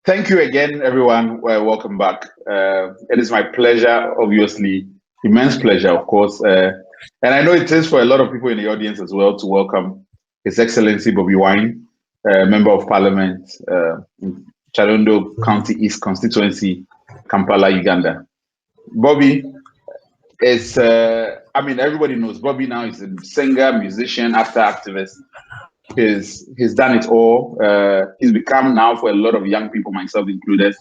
Thank you again, everyone. Welcome back. It is my pleasure, obviously, immense pleasure, of course. And I know it is for a lot of people in the audience as well to welcome His Excellency Bobi Wine, Member of Parliament in Kyadondo County East constituency, Kampala, Uganda. Bobby is, I mean, everybody knows Bobby now is a singer, musician, actor, activist. He's done it all. He's become now, for a lot of young people, myself included,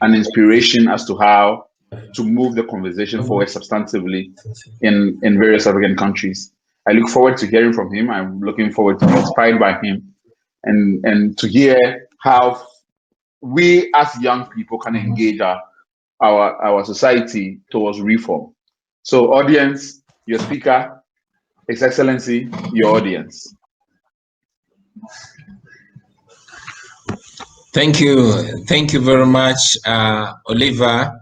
an inspiration as to how to move the conversation forward substantively in various African countries. I look forward to hearing from him. I'm looking forward to be inspired by him and to hear how we as young people can engage our society towards reform. So audience, your speaker, His Excellency, your audience. Thank you very much, Oliver.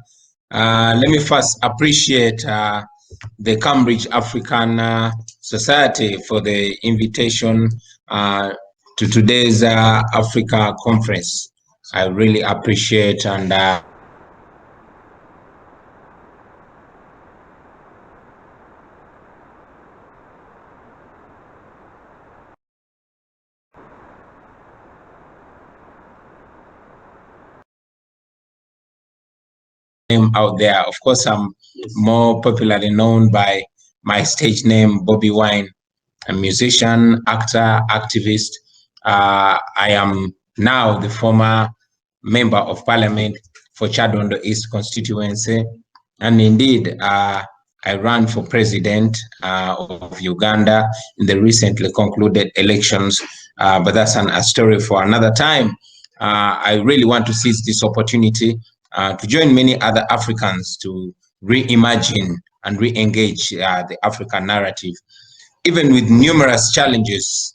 Let me first appreciate the Cambridge African Society for the invitation to today's Africa conference. I really appreciate and out there. Of course, I'm more popularly known by my stage name, Bobi Wine. A musician, actor, activist. I am now the former member of parliament for Kyadondo East constituency. And indeed, I ran for president of Uganda in the recently concluded elections, but that's a story for another time. I really want to seize this opportunity to join many other Africans to reimagine and re-engage the African narrative. Even with numerous challenges,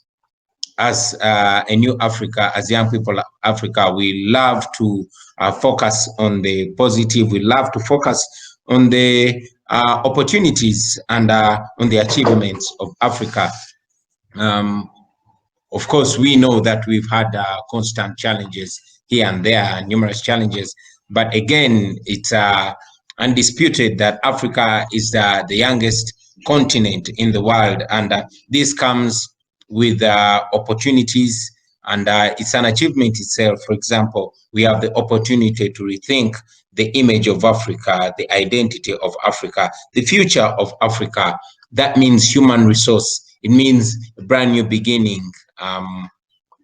as a new Africa, as young people of Africa, we love to focus on the positive. We love to focus on the opportunities and on the achievements of Africa. Of course, we know that we've had constant challenges here and there, numerous challenges. But again, it's undisputed that Africa is the youngest continent in the world, and this comes with opportunities, and it's an achievement itself. For example, we have the opportunity to rethink the image of Africa, the identity of Africa, the future of Africa. That means human resource. It means a brand new beginning.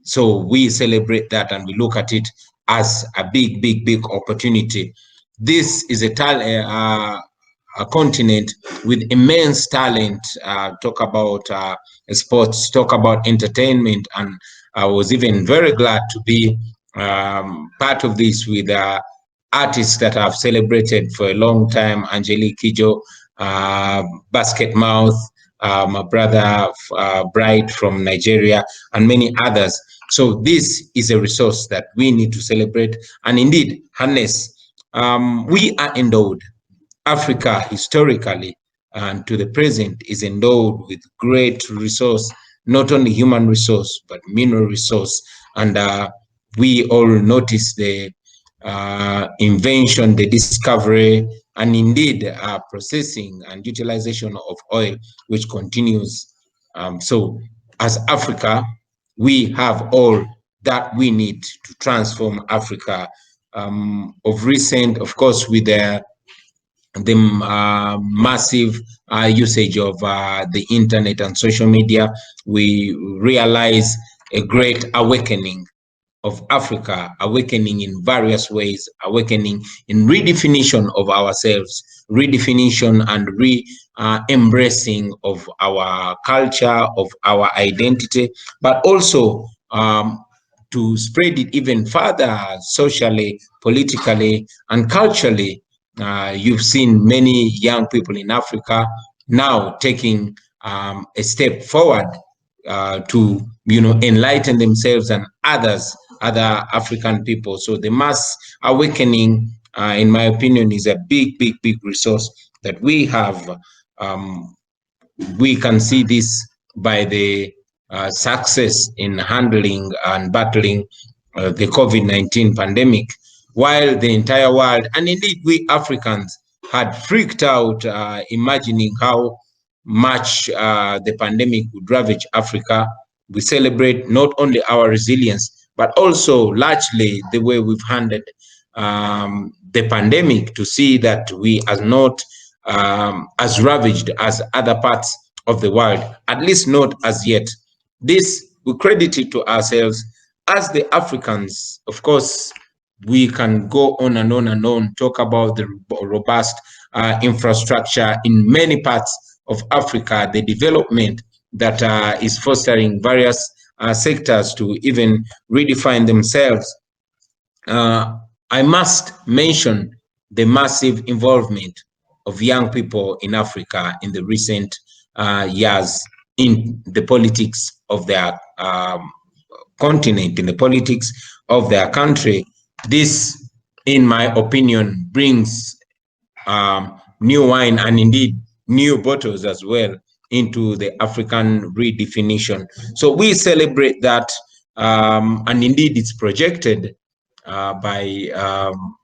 So we celebrate that and we look at it as a big opportunity. This is a continent with immense talent. Talk about sports, talk about entertainment, and I was even very glad to be part of this with artists that I've celebrated for a long time: Angelique Kidjo, Basket Mouth, my brother Bright from Nigeria, and many others. So this is a resource that we need to celebrate and indeed harness. We are endowed. Africa historically and to the present is endowed with great resource, not only human resource, but mineral resource. And we all notice the invention, the discovery, and indeed processing and utilization of oil, which continues. So as Africa, we have all that we need to transform Africa. Of recent, of course, with the massive usage of the internet and social media, we realize a great awakening of Africa, awakening in various ways, awakening in redefinition of ourselves, redefinition and embracing of our culture, of our identity, but also to spread it even further socially, politically, and culturally. You've seen many young people in Africa now taking a step forward to enlighten themselves and other African people. So the mass awakening, in my opinion, is a big resource that we have. We can see this by the success in handling and battling the COVID-19 pandemic. while the entire world, and indeed we Africans, had freaked out, imagining how much the pandemic would ravage Africa. We celebrate not only our resilience, but also largely the way we've handled the pandemic, to see that we are not as ravaged as other parts of the world, at least not as yet. This we credit it to ourselves as the Africans. Of course, we can go on and on and on, talk about the robust infrastructure in many parts of Africa, the development that is fostering various sectors to even redefine themselves. I must mention the massive involvement of young people in Africa in the recent years in the politics of their continent, in the politics of their country. This, in my opinion, brings new wine and indeed new bottles as well into the African redefinition. So we celebrate that, and indeed it's projected by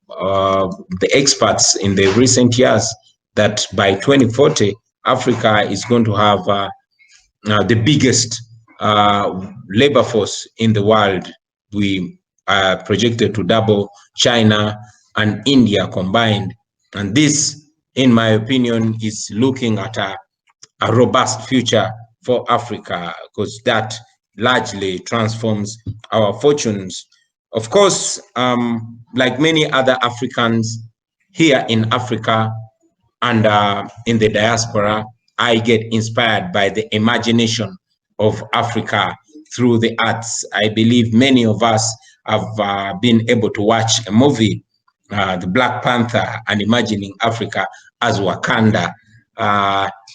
the experts in the recent years that by 2040, Africa is going to have the biggest labor force in the world. We are projected to double China and India combined. And this, in my opinion, is looking at a robust future for Africa, because that largely transforms our fortunes. Of course, like many other Africans here in Africa and in the diaspora, I get inspired by the imagination of Africa through the arts. I believe many of us have been able to watch a movie, the Black Panther, and imagining Africa as Wakanda.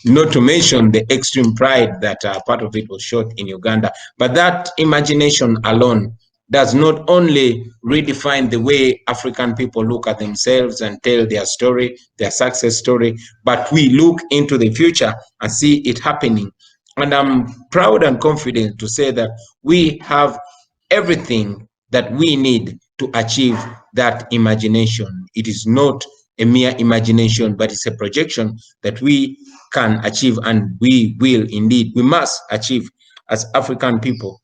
Not to mention the extreme pride that part of it was shot in Uganda. But that imagination alone does not only redefine the way African people look at themselves and tell their story, their success story, but we look into the future and see it happening. And I'm proud and confident to say that we have everything that we need to achieve that imagination. It is not a mere imagination, but it's a projection that we can achieve, and we will indeed, we must achieve as African people.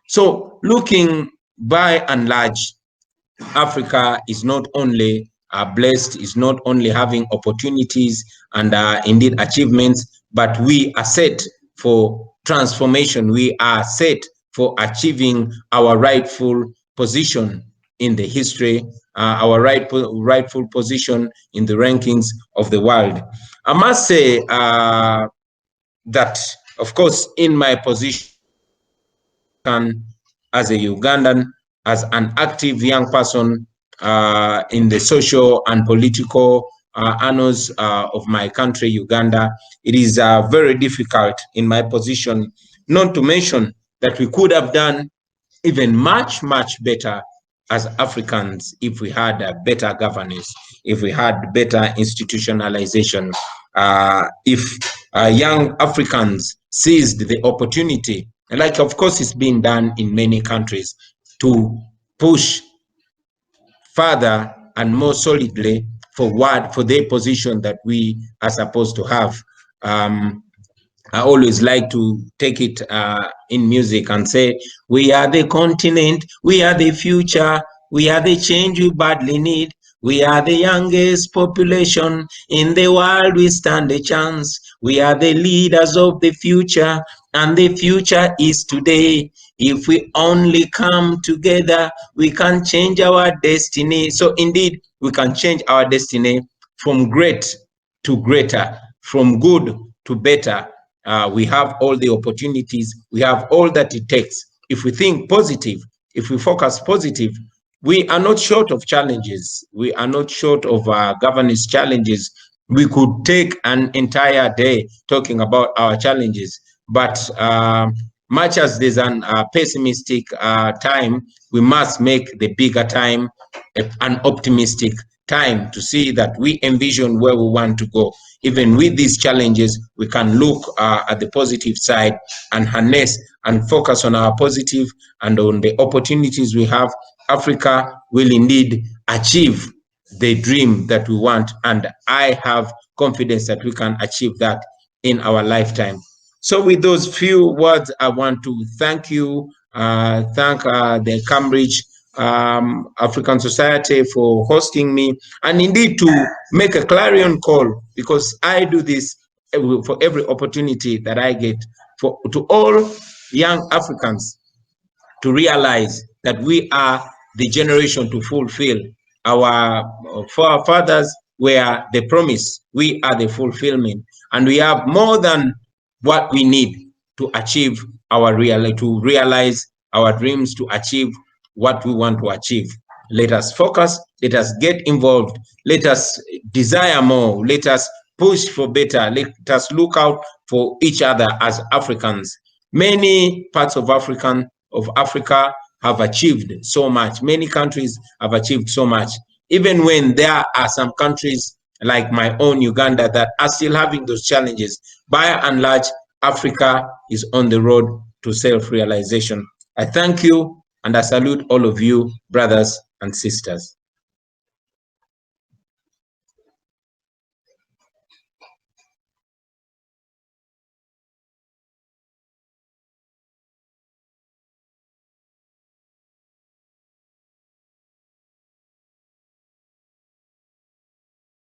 So looking by and large, Africa is not only blessed, is not only having opportunities and indeed achievements, but we are set for transformation. We are set for achieving our rightful position in the history, our rightful position in the rankings of the world. I must say that, of course, in my position as a Ugandan, as an active young person in the social and political annals of my country, Uganda, it is very difficult in my position, not to mention that we could have done even much, much better as Africans if we had a better governance, if we had better institutionalization, if young Africans seized the opportunity, like of course it's been done in many countries, to push further and more solidly forward for the position that we are supposed to have. I always like to take it in music and say, we are the continent, we are the future, we are the change we badly need. We are the youngest population in the world, we stand a chance. We are the leaders of the future, and the future is today. If we only come together, we can change our destiny. So indeed, we can change our destiny from great to greater, from good to better. We have all the opportunities, we have all that it takes. If we think positive, if we focus positive, we are not short of challenges. We are not short of governance challenges. We could take an entire day talking about our challenges, but much as there's an pessimistic time, we must make the bigger time an optimistic time, to see that we envision where we want to go. Even with these challenges, we can look at the positive side and harness and focus on our positive and on the opportunities we have. Africa will indeed achieve the dream that we want. And I have confidence that we can achieve that in our lifetime. So with those few words, I want to thank you, thank the Cambridge African Society for hosting me, and indeed to make a clarion call, because I do this for every opportunity that I get, to all young Africans to realize that we are the generation to fulfill. Our forefathers were the promise, we are the fulfillment, and we have more than what we need to achieve to realize our dreams, to achieve what we want to achieve. Let us focus, let us get involved, let us desire more, let us push for better, let us look out for each other as Africans. Many parts of Africa have achieved so much. Many countries have achieved so much. Even when there are some countries like my own Uganda that are still having those challenges, by and large, Africa is on the road to self-realization. I thank you and I salute all of you, brothers and sisters.